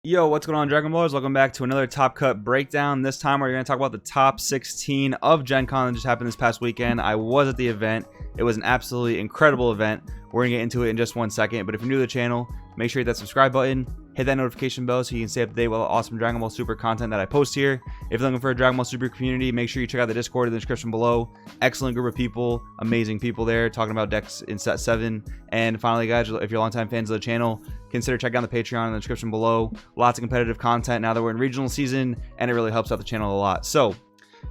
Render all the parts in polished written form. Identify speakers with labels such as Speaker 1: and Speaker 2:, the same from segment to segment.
Speaker 1: Yo, what's going on, Dragon Ballers? Welcome back to another Top Cut breakdown. This time we're going to talk about the top 16 of GenCon that just happened this past weekend. I was at the event. It was an absolutely incredible event. We're going to get into it in just one second, but if you're new to the channel, make sure you hit that subscribe button, hit that notification bell so you can stay up to date with all the awesome Dragon Ball Super content that I post here. If you're looking for a Dragon Ball Super community, make sure you check out the Discord in the description below. Excellent group of people, amazing people there talking about decks in set 7. And finally, guys, if you're longtime fans of the channel, consider checking out the Patreon in the description below. Lots of competitive content now that we're in regional season, and it really helps out the channel a lot. So,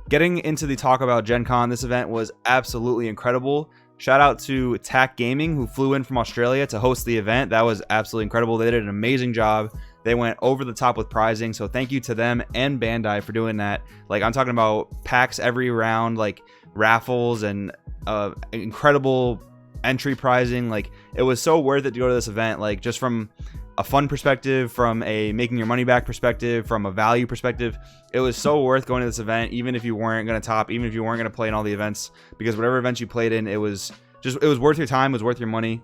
Speaker 1: getting into the talk about GenCon, this event was absolutely incredible. Shout out to TAC Gaming, who flew in from Australia to host the event. That was absolutely incredible. They did an amazing job. They went over the top with prizing, so thank you to them and Bandai for doing that. Like, I'm talking about packs every round, like raffles and incredible entry prizing. Like, it was so worth it to go to this event, like just from a fun perspective, from a making your money back perspective, from a value perspective. It was so worth going to this event, even if you weren't going to top, even if you weren't going to play in all the events, because whatever events you played in, it was worth your time, it was worth your money.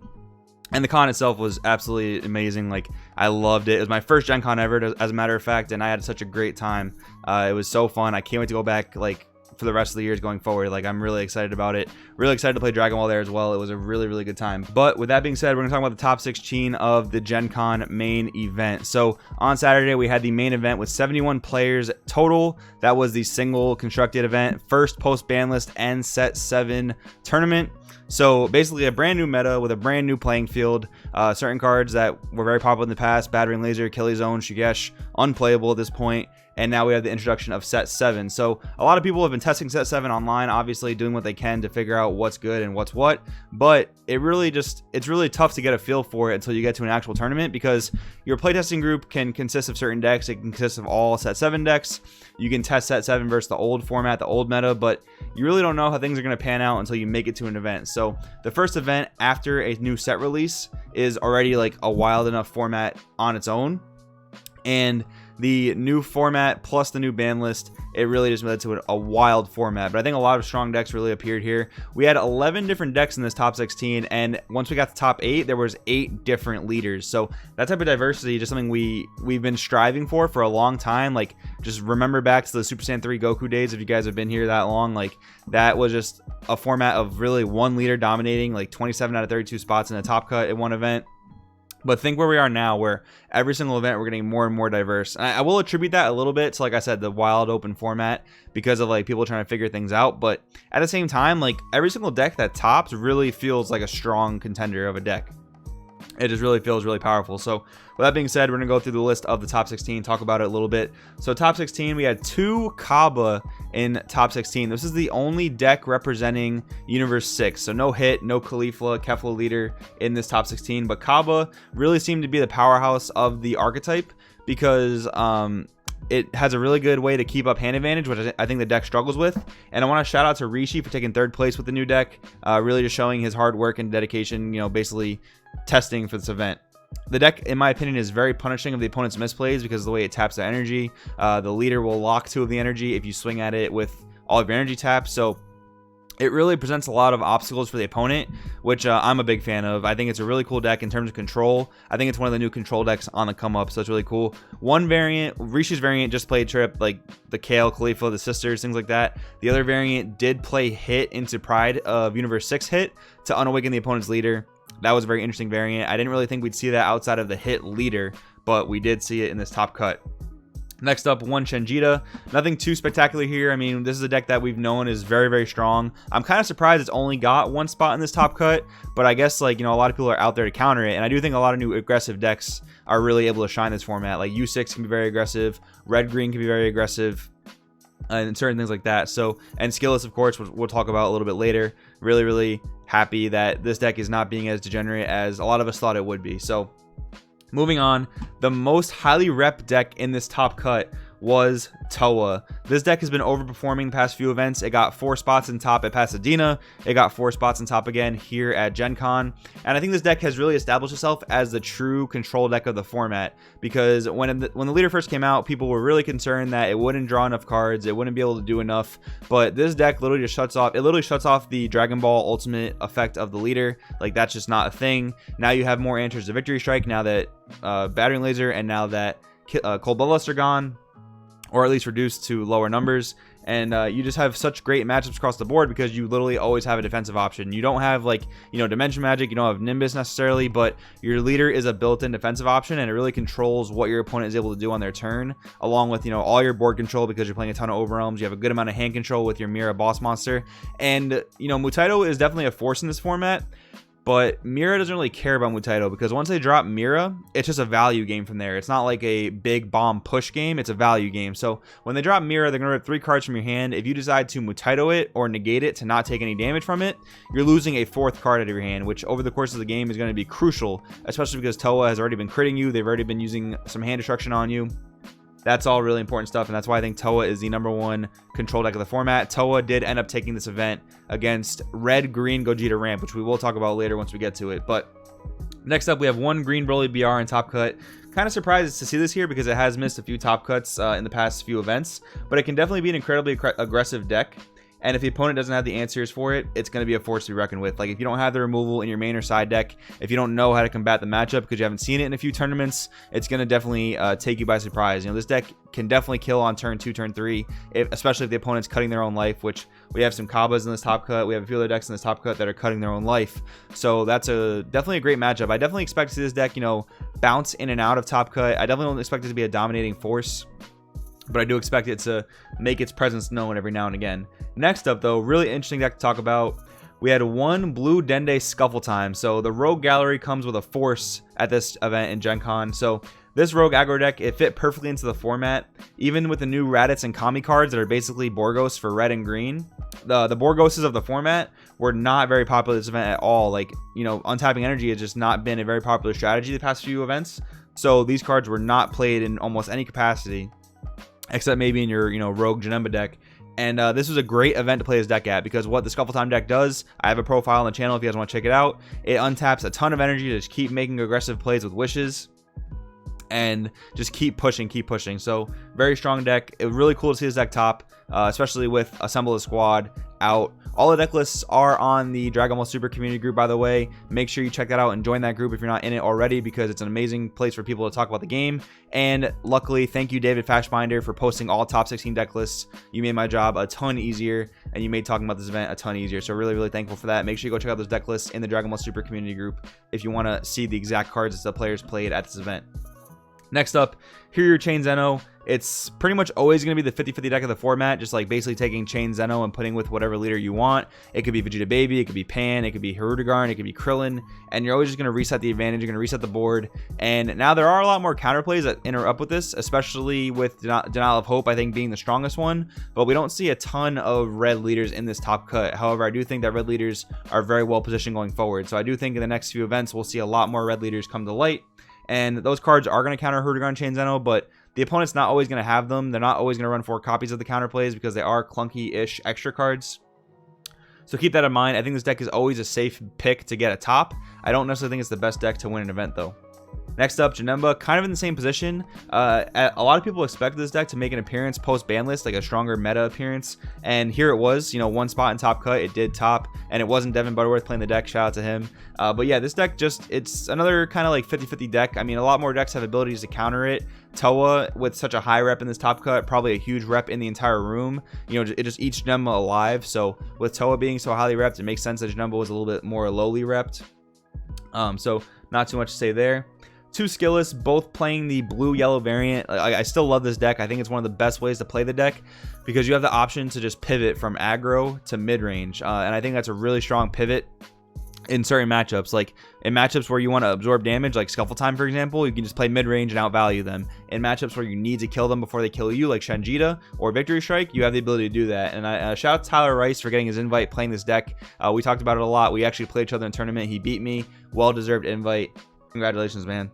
Speaker 1: And the con itself was absolutely amazing. Like, I loved it. It was my first Gen Con ever, as a matter of fact, and I had such a great time. It was so fun. I can't wait to go back, like, for the rest of the years going forward. Like, I'm really excited about it. Really excited to play Dragon Ball there as well. It was a really, really good time. But with that being said, we're going to talk about the top 16 of the Gen Con main event. So on Saturday, we had the main event with 71 players total. That was the single constructed event, first post ban list and set 7 tournament. So basically a brand new meta with a brand new playing field. Certain cards that were very popular in the past, Battering Laser, Achilles Zone, Shigesh, unplayable at this point. And now we have the introduction of set 7. So a lot of people have been testing set 7 online, obviously doing what they can to figure out what's good and what's what. But it's really tough to get a feel for it until you get to an actual tournament, because your playtesting group can consist of certain decks. It can consist of all set 7 decks. You can test set 7 versus the old format, the old meta, but you really don't know how things are going to pan out until you make it to an event. So the first event after a new set release is already like a wild enough format on its own. And the new format plus the new ban list, it really just led to a wild format. But I think a lot of strong decks really appeared here. We had 11 different decks in this top 16, and once we got to top 8, there was 8 different leaders. So that type of diversity is just something we've been striving for a long time. Like, just remember back to the Super Saiyan 3 Goku days. If you guys have been here that long, like, that was just a format of really one leader dominating like 27 out of 32 spots in a top cut in one event. But think where we are now, where every single event we're getting more and more diverse. And I will attribute that a little bit to, like I said, the wild open format, because of like people trying to figure things out. But at the same time, like, every single deck that tops really feels like a strong contender of a deck. It just really feels really powerful. So with that being said, we're going to go through the list of the top 16, talk about it a little bit. So top 16, we had 2 Kaba in top 16. This is the only deck representing Universe 6. So no Hit, no Khalifa, Kefla leader in this top 16. But Kaba really seemed to be the powerhouse of the archetype, because it has a really good way to keep up hand advantage, which I think the deck struggles with. And I want to shout out to Rishi for taking 3rd place with the new deck, really just showing his hard work and dedication, you know, basically testing for this event. The deck, in my opinion, is very punishing of the opponent's misplays because of the way it taps the energy. The leader will lock 2 of the energy if you swing at it with all of your energy taps. So it really presents a lot of obstacles for the opponent, which I'm a big fan of. I think it's a really cool deck in terms of control. I think it's one of the new control decks on the come up, so it's really cool. One variant, Rishi's variant, just played Trip, like the Kale, Khalifa, the Sisters, things like that. The other variant did play Hit into Pride of Universe 6 Hit to unawaken the opponent's leader. That was a very interesting variant. I didn't really think we'd see that outside of the Hit leader, but we did see it in this top cut. Next up, 1 Shenjita. Nothing too spectacular here. I mean, this is a deck that we've known is very, very strong. I'm kind of surprised it's only got 1 spot in this top cut, but I guess, like, you know, a lot of people are out there to counter it, and I do think a lot of new aggressive decks are really able to shine this format. Like, U6 can be very aggressive, Red-Green can be very aggressive, and certain things like that. So, and Skillless, of course, we'll talk about a little bit later. Really, really happy that this deck is not being as degenerate as a lot of us thought it would be. So, moving on, the most highly rep deck in this top cut was Toa. This deck has been overperforming the past few events. It got 4 spots in top at Pasadena. It got 4 spots in top again here at Gen Con. And I think this deck has really established itself as the true control deck of the format, because when the leader first came out, people were really concerned that it wouldn't draw enough cards, it wouldn't be able to do enough. But this deck literally just shuts off the Dragon Ball ultimate effect of the leader. Like, that's just not a thing. Now you have more answers to Victory Strike, now that Battering Laser, and now that Cold Bloodlust are gone, or at least reduced to lower numbers. And you just have such great matchups across the board because you literally always have a defensive option. You don't have, like, you know, Dimension Magic, you don't have Nimbus necessarily, but your leader is a built-in defensive option, and it really controls what your opponent is able to do on their turn, along with, you know, all your board control because you're playing a ton of overwhelms. You have a good amount of hand control with your Mira boss monster. And, you know, Mutaito is definitely a force in this format. But Mira doesn't really care about Mutaito because once they drop Mira, it's just a value game from there. It's not like a big bomb push game. It's a value game. So when they drop Mira, they're going to rip 3 cards from your hand. If you decide to Mutaito it or negate it to not take any damage from it, you're losing a 4th card out of your hand, which over the course of the game is going to be crucial, especially because Toa has already been critting you. They've already been using some hand destruction on you. That's all really important stuff, and that's why I think Toa is the #1 control deck of the format. Toa did end up taking this event against red-green Gogeta Ramp, which we will talk about later once we get to it. But next up, we have 1 green Broly BR in Top Cut. Kind of surprised to see this here because it has missed a few Top Cuts in the past few events, but it can definitely be an incredibly aggressive deck. And if the opponent doesn't have the answers for it, it's going to be a force to be reckoned with. Like, if you don't have the removal in your main or side deck, if you don't know how to combat the matchup because you haven't seen it in a few tournaments, it's going to definitely take you by surprise. You know, this deck can definitely kill on turn 2, turn 3, especially if the opponent's cutting their own life, which we have some Kabas in this top cut. We have a few other decks in this top cut that are cutting their own life. So that's definitely a great matchup. I definitely expect to see this deck, you know, bounce in and out of top cut. I definitely don't expect it to be a dominating force, but I do expect it to make its presence known every now and again. Next up, though, really interesting deck to talk about. We had 1 blue Dende Scuffle Time. So the Rogue Gallery comes with a force at this event in Gen Con. So this Rogue aggro deck, it fit perfectly into the format. Even with the new Raditz and Kami cards that are basically Borgos for red and green. The Borgoses of the format were not very popular this event at all. Like, you know, untapping energy has just not been a very popular strategy the past few events. So these cards were not played in almost any capacity, except maybe in your, you know, Rogue Janemba deck. And this was a great event to play this deck at because what the Scuffle Time deck does, I have a profile on the channel if you guys want to check it out. It untaps a ton of energy to just keep making aggressive plays with wishes and just keep pushing, keep pushing. So very strong deck. It was really cool to see this deck top, especially with Assemble a Squad out. All the deck lists are on the Dragon Ball Super community group, by the way. Make sure you check that out and join that group if you're not in it already because it's an amazing place for people to talk about the game. And luckily, thank you, David Fashbinder, for posting all top 16 deck lists. You made my job a ton easier, and you made talking about this event a ton easier. So really, really thankful for that. Make sure you go check out those deck lists in the Dragon Ball Super community group if you want to see the exact cards that the players played at this event. Next up, here are your Chain Zeno. It's pretty much always going to be the 50-50 deck of the format, just like basically taking Chain Zeno and putting with whatever leader you want. It could be Vegeta Baby, it could be Pan, it could be Hirudegarn, it could be Krillin, and you're always just going to reset the advantage, you're going to reset the board. And now there are a lot more counterplays that interrupt with this, especially with Denial of Hope, I think, being the strongest one, but we don't see a ton of red leaders in this top cut. However, I do think that red leaders are very well positioned going forward, so I do think in the next few events we'll see a lot more red leaders come to light. And those cards are going to counter Hirudegarn, Chain Zeno, but the opponent's not always going to have them. They're not always going to run 4 copies of the counterplays because they are clunky-ish extra cards. So keep that in mind. I think this deck is always a safe pick to get a top. I don't necessarily think it's the best deck to win an event, though. Next up, Janemba, kind of in the same position. A lot of people expected this deck to make an appearance post-ban list, like a stronger meta appearance. And here it was, you know, 1 spot in top cut. It did top, and it wasn't Devin Butterworth playing the deck. Shout out to him. But yeah, this deck it's another kind of like 50-50 deck. I mean, a lot more decks have abilities to counter it. Toa, with such a high rep in this top cut, probably a huge rep in the entire room. You know, it just eats Janemba alive. So with Toa being so highly repped, it makes sense that Janemba was a little bit more lowly repped. So not too much to say there. 2 Skillless, both playing the blue-yellow variant. I still love this deck. I think it's one of the best ways to play the deck because you have the option to just pivot from aggro to mid-range. And I think that's a really strong pivot in certain matchups. Like in matchups where you want to absorb damage, like Scuffle Time, for example, you can just play mid-range and outvalue them. In matchups where you need to kill them before they kill you, like Shanjita or Victory Strike, you have the ability to do that. And I shout out to Tyler Rice for getting his invite playing this deck. We talked about it a lot. We actually played each other in a tournament. He beat me. Well-deserved invite. Congratulations, man.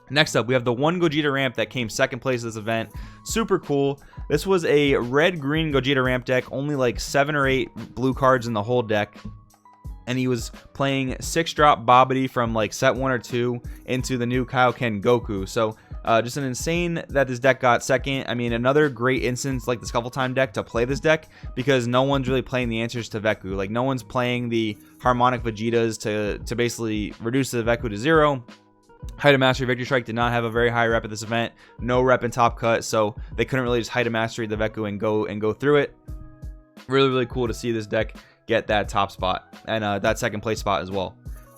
Speaker 1: Next up, we have the 1 Gogeta Ramp that came 2nd place this event. Super cool. This was a red-green Gogeta Ramp deck, only like 7 or 8 blue cards in the whole deck. And he was playing 6-drop Babidi from like set 1 or 2 into the new Kaioken Goku. So just an insane that this deck got 2nd. I mean, another great instance like the Scuffle Time deck to play this deck because no one's really playing the answers to Veku. Like no one's playing the Harmonic Vegetas to basically reduce the Veku to 0. Height of Mastery Victory Strike did not have a very high rep at this event. No rep in Top Cut, so they couldn't really just Height of Mastery the Veku and go through it. Really, really cool to see this deck get that top spot and that second place spot as well.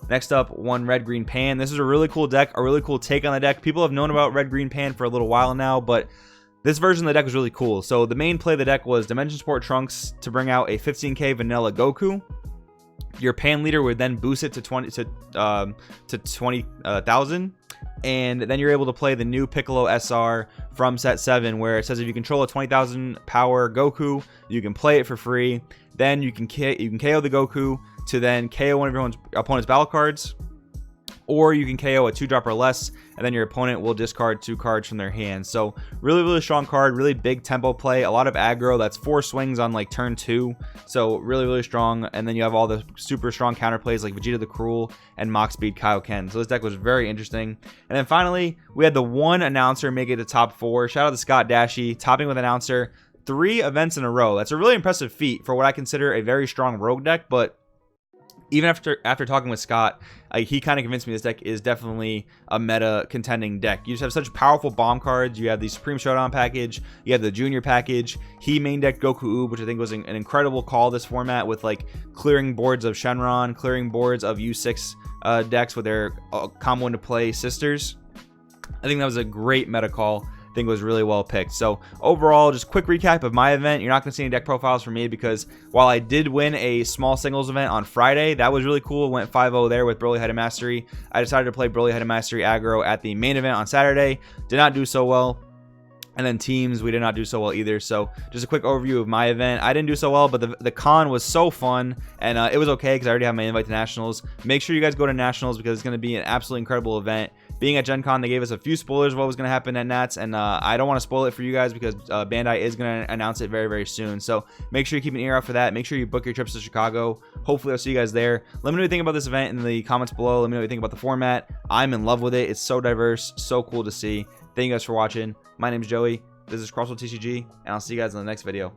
Speaker 1: Next up, one Red Green Pan. This is a really cool deck, a really cool take on the deck. People have known about Red Green Pan for a little while now, but this version of the deck was really cool. So the main play of the deck was Dimension Support Trunks to bring out a 15k vanilla Goku. Your Pan leader would then boost it to 20,000, and then you're able to play the new Piccolo SR from set 7, where it says if you control a 20,000 power Goku, you can play it for free. Then you can KO the Goku to then KO one of your opponent's battle cards, or you can KO a 2-drop or less, and then your opponent will discard 2 cards from their hand. So really, really strong card, really big tempo play, a lot of aggro. That's 4 swings on like turn 2, so really, really strong. And then you have all the super strong counter plays like Vegeta the Cruel and Mach Speed Kaioken. So this deck was very interesting. And then finally, we had the one announcer make it to top 4. Shout out to Scott Dashy, topping with announcer 3 events in a row. That's a really impressive feat for what I consider a very strong rogue deck, but even after talking with Scott, he kind of convinced me this deck is definitely a meta contending deck. You just have such powerful bomb cards. You have the Supreme Showdown package. You have the Junior package. He main decked Goku Oob, which I think was an incredible call this format, with like clearing boards of Shenron, clearing boards of U6 decks with their combo into play sisters. I think that was a great meta call. I think it was really well picked. So overall, just quick recap of my event. You're not going to see any deck profiles from me because while I did win a small singles event on Friday, that was really cool. Went 5-0 there with Broly Height of Mastery. I decided to play Broly Height of Mastery aggro at the main event on Saturday. Did not do so well. And then teams, we did not do so well either. So just a quick overview of my event. I didn't do so well, but the con was so fun, and it was okay because I already have my invite to Nationals. Make sure you guys go to Nationals because it's going to be an absolutely incredible event. Being at GenCon, they gave us a few spoilers of what was going to happen at Nats, and I don't want to spoil it for you guys because Bandai is going to announce it very, very soon. So make sure you keep an ear out for that. Make sure you book your trips to Chicago. Hopefully, I'll see you guys there. Let me know what you think about this event in the comments below. Let me know what you think about the format. I'm in love with it. It's so diverse, so cool to see. Thank you guys for watching. My name is Joey. This is Crossroad TCG, and I'll see you guys in the next video.